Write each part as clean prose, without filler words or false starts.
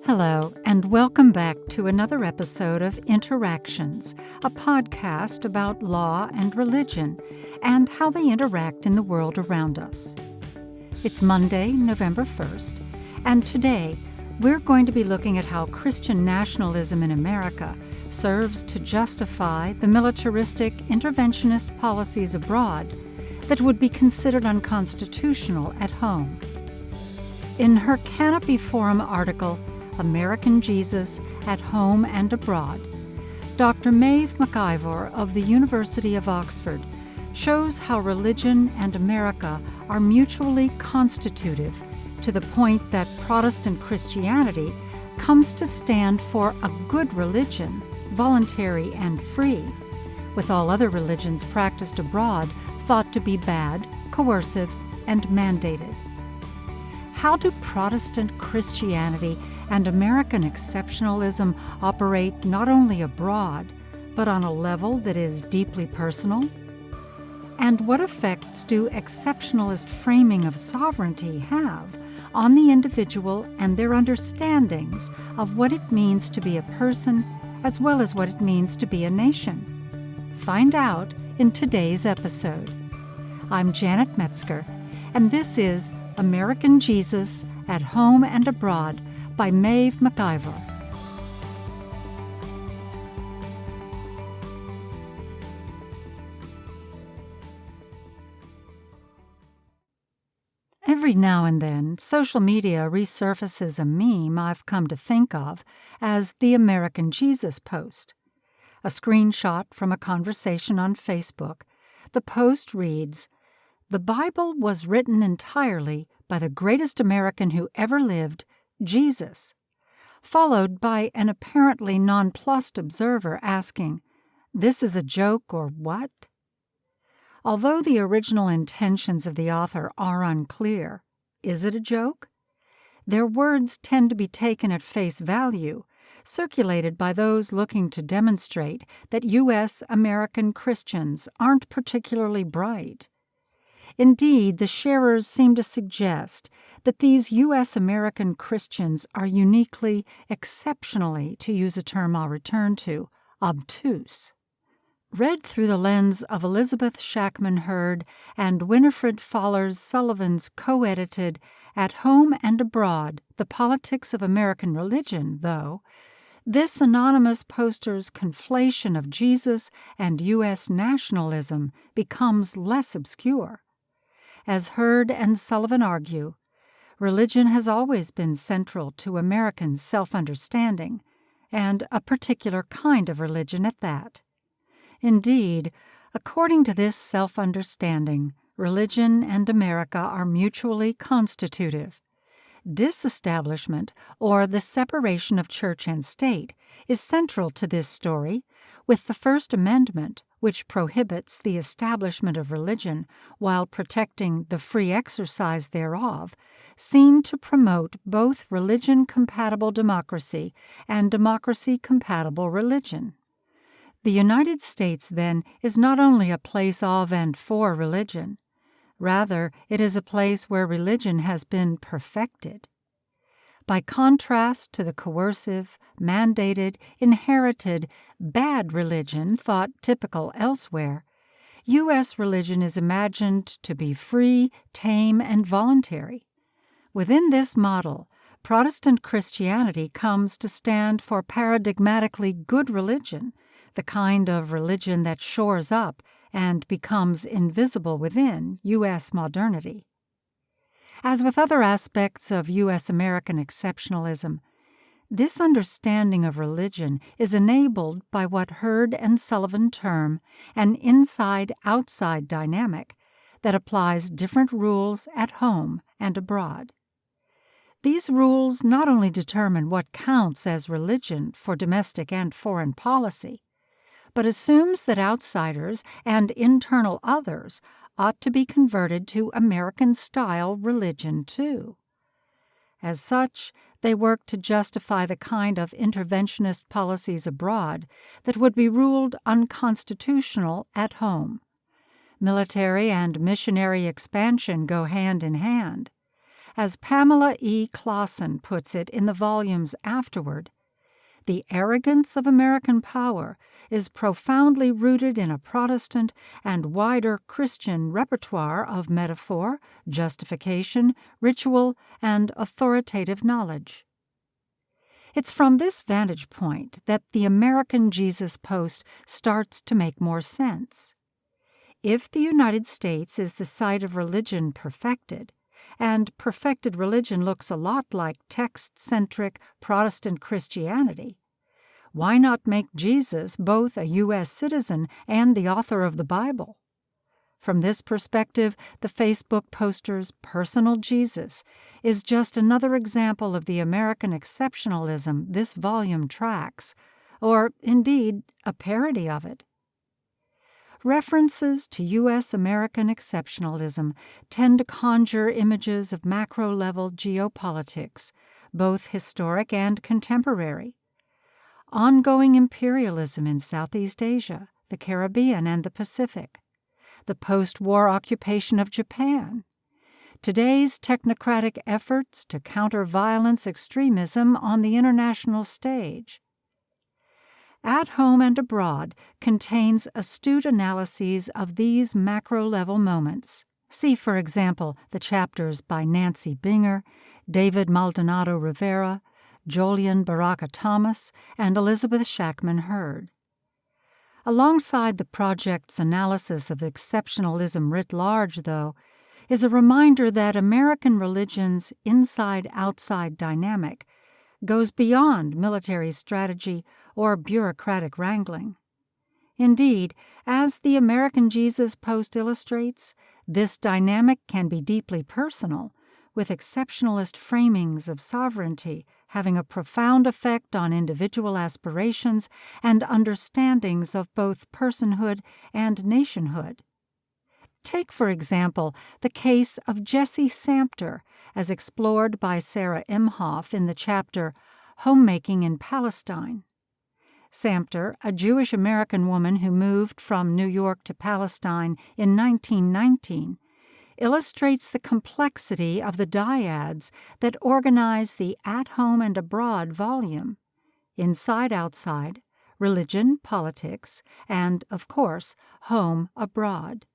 Hello, and welcome back to another episode of Interactions, a podcast about law and religion and how they interact in the world around us. It's Monday, November 1st, and today we're going to be looking at how Christian nationalism in America serves to justify the militaristic interventionist policies abroad that would be considered unconstitutional at home. In her Canopy Forum article, American Jesus at Home and Abroad, Dr. Maeve McIvor of the University of Oxford shows how religion and America are mutually constitutive to the point that Protestant Christianity comes to stand for a good religion, voluntary and free, with all other religions practiced abroad thought to be bad, coercive, and mandated. How do Protestant Christianity and American exceptionalism operate not only abroad, but on a level that is deeply personal? And what effects do exceptionalist framing of sovereignty have on the individual and their understandings of what it means to be a person as well as what it means to be a nation? Find out in today's episode. I'm Janet Metzger, and this is American Jesus at Home and Abroad by Maeve McIvor. Every now and then, social media resurfaces a meme I've come to think of as the American Jesus post. A screenshot from a conversation on Facebook. The post reads, "The Bible was written entirely by the greatest American who ever lived, Jesus," followed by an apparently nonplussed observer asking, "This is a joke or what?" Although the original intentions of the author are unclear, is it a joke? Their words tend to be taken at face value, circulated by those looking to demonstrate that U.S. American Christians aren't particularly bright. Indeed, the sharers seem to suggest that these U.S. American Christians are uniquely, exceptionally, to use a term I'll return to, obtuse. Read through the lens of Elizabeth Shackman Hurd and Winifred Fallers Sullivan's co-edited At Home and Abroad, The Politics of American Religion, though, this anonymous poster's conflation of Jesus and U.S. nationalism becomes less obscure. As Hurd and Sullivan argue, religion has always been central to American self-understanding, and a particular kind of religion at that. Indeed, according to this self-understanding, religion and America are mutually constitutive. Disestablishment, or the separation of church and state, is central to this story, with the First Amendment, which prohibits the establishment of religion while protecting the free exercise thereof, seen to promote both religion-compatible democracy and democracy-compatible religion. The United States, then, is not only a place of and for religion. Rather, it is a place where religion has been perfected. By contrast to the coercive, mandated, inherited, bad religion thought typical elsewhere, U.S. religion is imagined to be free, tame, and voluntary. Within this model, Protestant Christianity comes to stand for paradigmatically good religion, the kind of religion that shores up and becomes invisible within U.S. modernity. As with other aspects of U.S. American exceptionalism, this understanding of religion is enabled by what Hurd and Sullivan term an inside-outside dynamic that applies different rules at home and abroad. These rules not only determine what counts as religion for domestic and foreign policy, but assumes that outsiders and internal others ought to be converted to American-style religion, too. As such, they work to justify the kind of interventionist policies abroad that would be ruled unconstitutional at home. Military and missionary expansion go hand in hand, As Pamela E. Clausen puts it in the volumes afterward, the arrogance of American power is profoundly rooted in a Protestant and wider Christian repertoire of metaphor, justification, ritual, and authoritative knowledge. It's from this vantage point that the American Jesus Post starts to make more sense. If the United States is the site of religion perfected, and perfected religion looks a lot like text-centric Protestant Christianity, why not make Jesus both a U.S. citizen and the author of the Bible? From this perspective, the Facebook poster's personal Jesus is just another example of the American exceptionalism this volume tracks, or indeed a parody of it. References to U.S. American exceptionalism tend to conjure images of macro-level geopolitics, both historic and contemporary. Ongoing imperialism in Southeast Asia, the Caribbean, and the Pacific, the post-war occupation of Japan, today's technocratic efforts to counter violence extremism on the international stage. At Home and Abroad contains astute analyses of these macro-level moments. See, for example, the chapters by Nancy Binger, David Maldonado Rivera, Jolyon Baraka Thomas, and Elizabeth Shackman Hurd. Alongside the project's analysis of exceptionalism writ large, though, is a reminder that American religion's inside-outside dynamic goes beyond military strategy or bureaucratic wrangling. Indeed, as the American Jesus Post illustrates, this dynamic can be deeply personal, with exceptionalist framings of sovereignty having a profound effect on individual aspirations and understandings of both personhood and nationhood. Take, for example, the case of Jessie Sampter, as explored by Sarah Imhoff in the chapter Homemaking in Palestine. Sampter, a Jewish-American woman who moved from New York to Palestine in 1919, illustrates the complexity of the dyads that organize the At Home and Abroad volume: inside, outside, religion, politics, and, of course, home, abroad.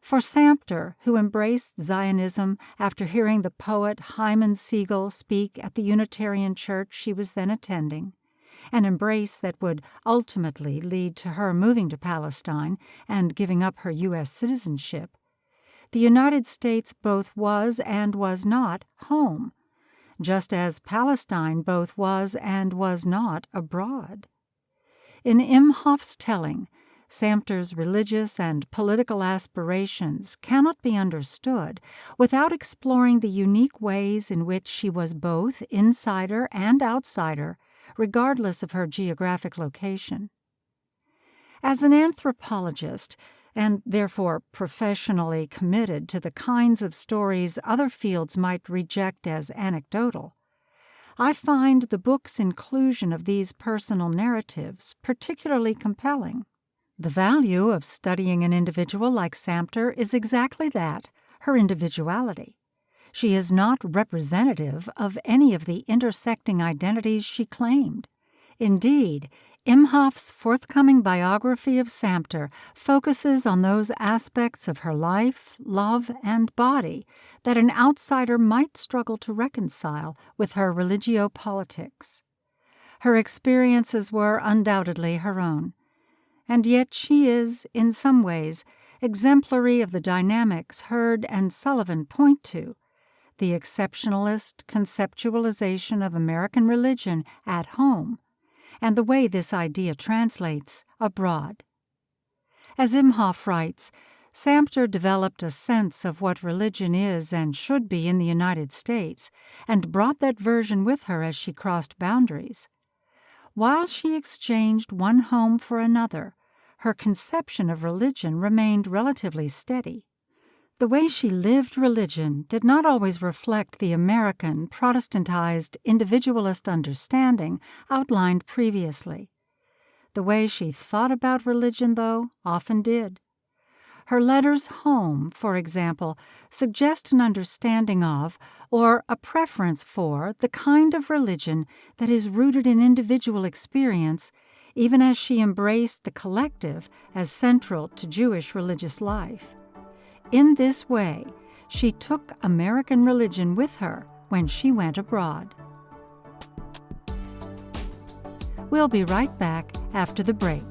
For Sampter, who embraced Zionism after hearing the poet Hyman Siegel speak at the Unitarian Church she was then attending, an embrace that would ultimately lead to her moving to Palestine and giving up her U.S. citizenship, the United States both was and was not home, just as Palestine both was and was not abroad. In Imhoff's telling, Sampter's religious and political aspirations cannot be understood without exploring the unique ways in which she was both insider and outsider, regardless of her geographic location. As an anthropologist, and therefore professionally committed to the kinds of stories other fields might reject as anecdotal, I find the book's inclusion of these personal narratives particularly compelling. The value of studying an individual like Sampter is exactly that, her individuality. She is not representative of any of the intersecting identities she claimed. Indeed, Imhoff's forthcoming biography of Sampter focuses on those aspects of her life, love, and body that an outsider might struggle to reconcile with her religio-politics. Her experiences were undoubtedly her own, and yet she is, in some ways, exemplary of the dynamics Hurd and Sullivan point to, the exceptionalist conceptualization of American religion at home, and the way this idea translates abroad. As Imhoff writes, Sampter developed a sense of what religion is and should be in the United States, and brought that version with her as she crossed boundaries. While she exchanged one home for another, her conception of religion remained relatively steady. The way she lived religion did not always reflect the American, Protestantized, individualist understanding outlined previously. The way she thought about religion, though, often did. Her letters home, for example, suggest an understanding of or a preference for the kind of religion that is rooted in individual experience, even as she embraced the collective as central to Jewish religious life. In this way, she took American religion with her when she went abroad. We'll be right back after the break.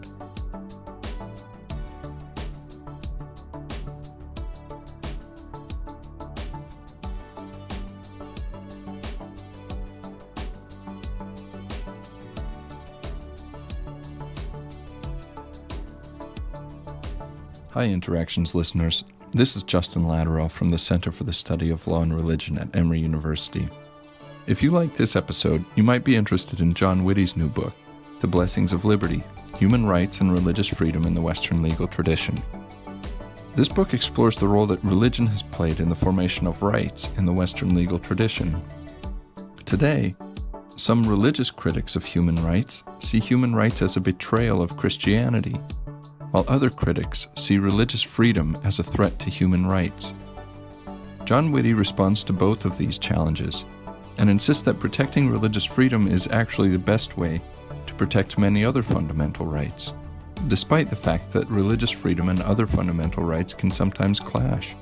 Hi, Interactions listeners. This is Justin Latteroff from the Center for the Study of Law and Religion at Emory University. If you like this episode, you might be interested in John Witty's new book, The Blessings of Liberty: Human Rights and Religious Freedom in the Western Legal Tradition. This book explores the role that religion has played in the formation of rights in the Western legal tradition. Today, some religious critics of human rights see human rights as a betrayal of Christianity, while other critics see religious freedom as a threat to human rights. John Witty responds to both of these challenges and insists that protecting religious freedom is actually the best way to protect many other fundamental rights, despite the fact that religious freedom and other fundamental rights can sometimes clash.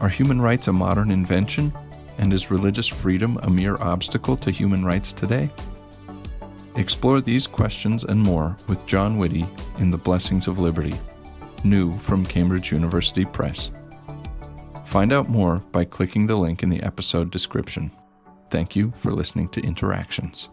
Are human rights a modern invention, and is religious freedom a mere obstacle to human rights today? Explore these questions and more with John Witty in The Blessings of Liberty, new from Cambridge University Press. Find out more by clicking the link in the episode description. Thank you for listening to Interactions.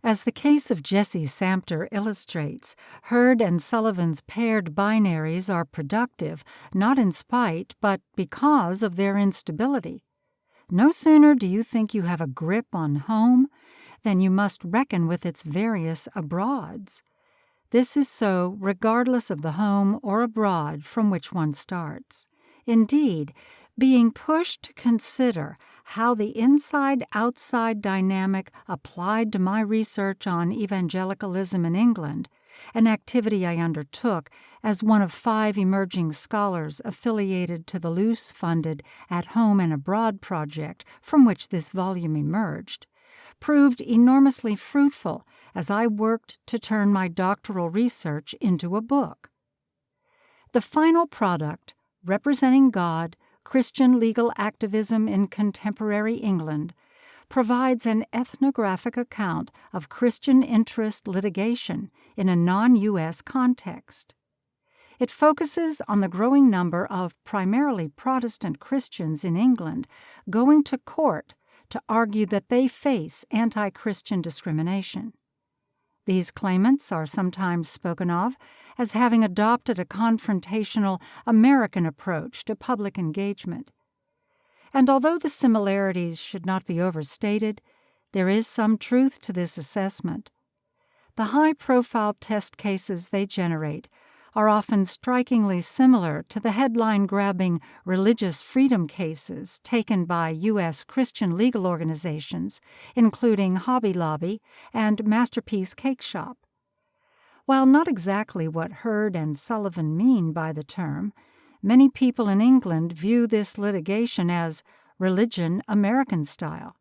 As the case of Jesse Samter illustrates, Hurd and Sullivan's paired binaries are productive, not in spite, but because of their instability. No sooner do you think you have a grip on home than you must reckon with its various abroads. This is so regardless of the home or abroad from which one starts. Indeed, being pushed to consider how the inside-outside dynamic applied to my research on evangelicalism in England, an activity I undertook as one of 5 emerging scholars affiliated to the loose-funded At Home and Abroad project from which this volume emerged, proved enormously fruitful as I worked to turn my doctoral research into a book. The final product, representing God, Christian legal activism in contemporary England, provides an ethnographic account of Christian interest litigation in a non-U.S. context. It focuses on the growing number of primarily Protestant Christians in England going to court to argue that they face anti-Christian discrimination. These claimants are sometimes spoken of as having adopted a confrontational American approach to public engagement. And although the similarities should not be overstated, there is some truth to this assessment. The high-profile test cases they generate are often strikingly similar to the headline-grabbing religious freedom cases taken by U.S. Christian legal organizations, including Hobby Lobby and Masterpiece Cake Shop. While not exactly what Hurd and Sullivan mean by the term, many people in England view this litigation as religion American style.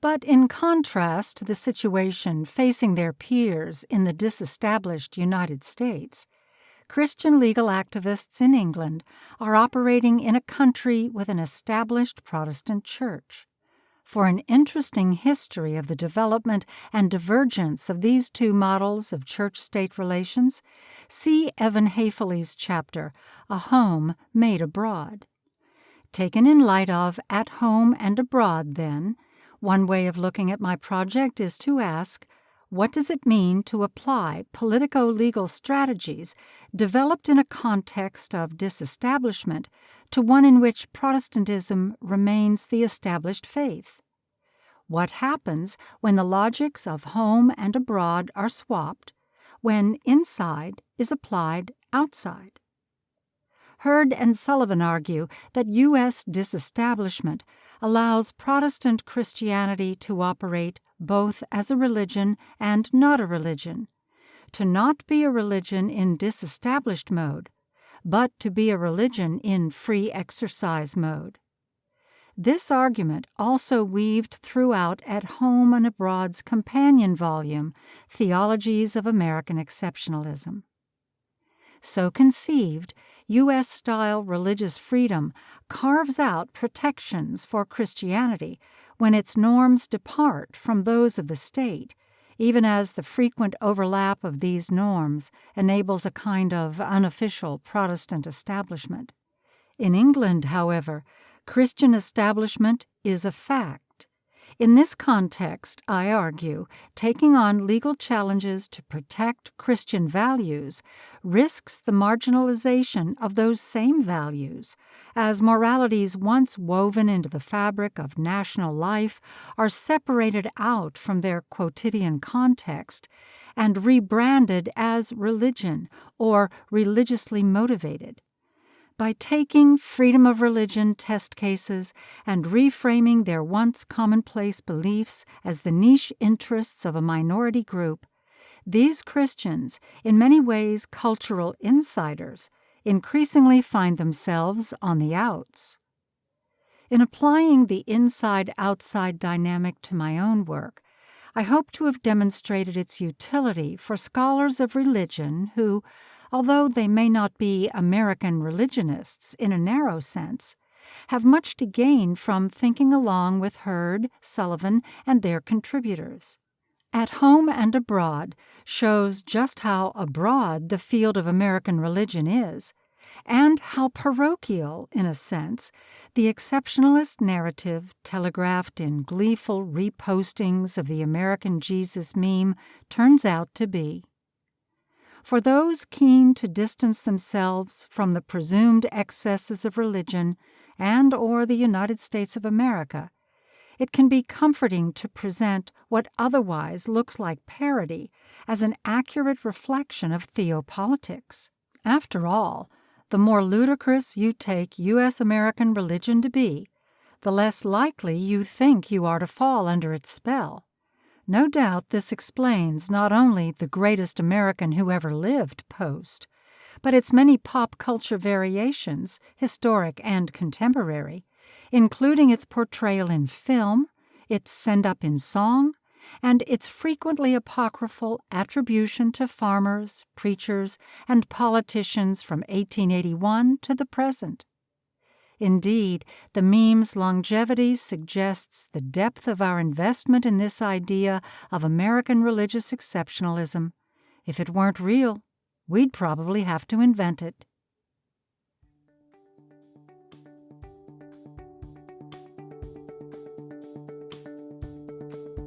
But in contrast to the situation facing their peers in the disestablished United States, Christian legal activists in England are operating in a country with an established Protestant church. For an interesting history of the development and divergence of these two models of church-state relations, see Evan Haefele's chapter, A Home Made Abroad. Taken in light of At Home and Abroad, then, one way of looking at my project is to ask, what does it mean to apply politico-legal strategies developed in a context of disestablishment to one in which Protestantism remains the established faith? What happens when the logics of home and abroad are swapped, when inside is applied outside. Hurd and Sullivan argue that U.S. disestablishment allows Protestant Christianity to operate both as a religion and not a religion, to not be a religion in disestablished mode, but to be a religion in free exercise mode. This argument also weaved throughout At Home and Abroad's companion volume, Theologies of American Exceptionalism. So conceived, U.S.-style religious freedom carves out protections for Christianity when its norms depart from those of the state, even as the frequent overlap of these norms enables a kind of unofficial Protestant establishment. In England, however, Christian establishment is a fact. In this context, I argue, taking on legal challenges to protect Christian values risks the marginalization of those same values, as moralities once woven into the fabric of national life are separated out from their quotidian context and rebranded as religion or religiously motivated. By taking freedom of religion test cases and reframing their once commonplace beliefs as the niche interests of a minority group, these Christians, in many ways cultural insiders, increasingly find themselves on the outs. In applying the inside-outside dynamic to my own work, I hope to have demonstrated its utility for scholars of religion who, although they may not be American religionists in a narrow sense, have much to gain from thinking along with Hurd, Sullivan, and their contributors. At Home and Abroad shows just how abroad the field of American religion is, and how parochial, in a sense, the exceptionalist narrative telegraphed in gleeful repostings of the American Jesus meme turns out to be. For those keen to distance themselves from the presumed excesses of religion and or the United States of America, it can be comforting to present what otherwise looks like parody as an accurate reflection of theopolitics. After all, the more ludicrous you take U.S. American religion to be, the less likely you think you are to fall under its spell. No doubt this explains not only the greatest American who ever lived post, but its many pop culture variations, historic and contemporary, including its portrayal in film, its send-up in song, and its frequently apocryphal attribution to farmers, preachers, and politicians from 1881 to the present. Indeed, the meme's longevity suggests the depth of our investment in this idea of American religious exceptionalism. If it weren't real, we'd probably have to invent it.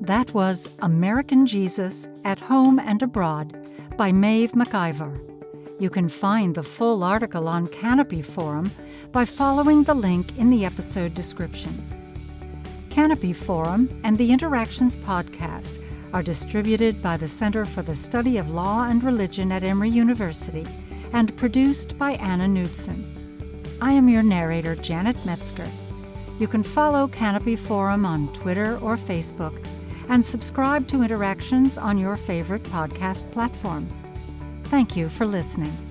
That was American Jesus, At Home and Abroad by Maeve McIvor. You can find the full article on Canopy Forum by following the link in the episode description. Canopy Forum and the Interactions podcast are distributed by the Center for the Study of Law and Religion at Emory University and produced by Anna Knudsen. I am your narrator, Janet Metzger. You can follow Canopy Forum on Twitter or Facebook and subscribe to Interactions on your favorite podcast platform. Thank you for listening.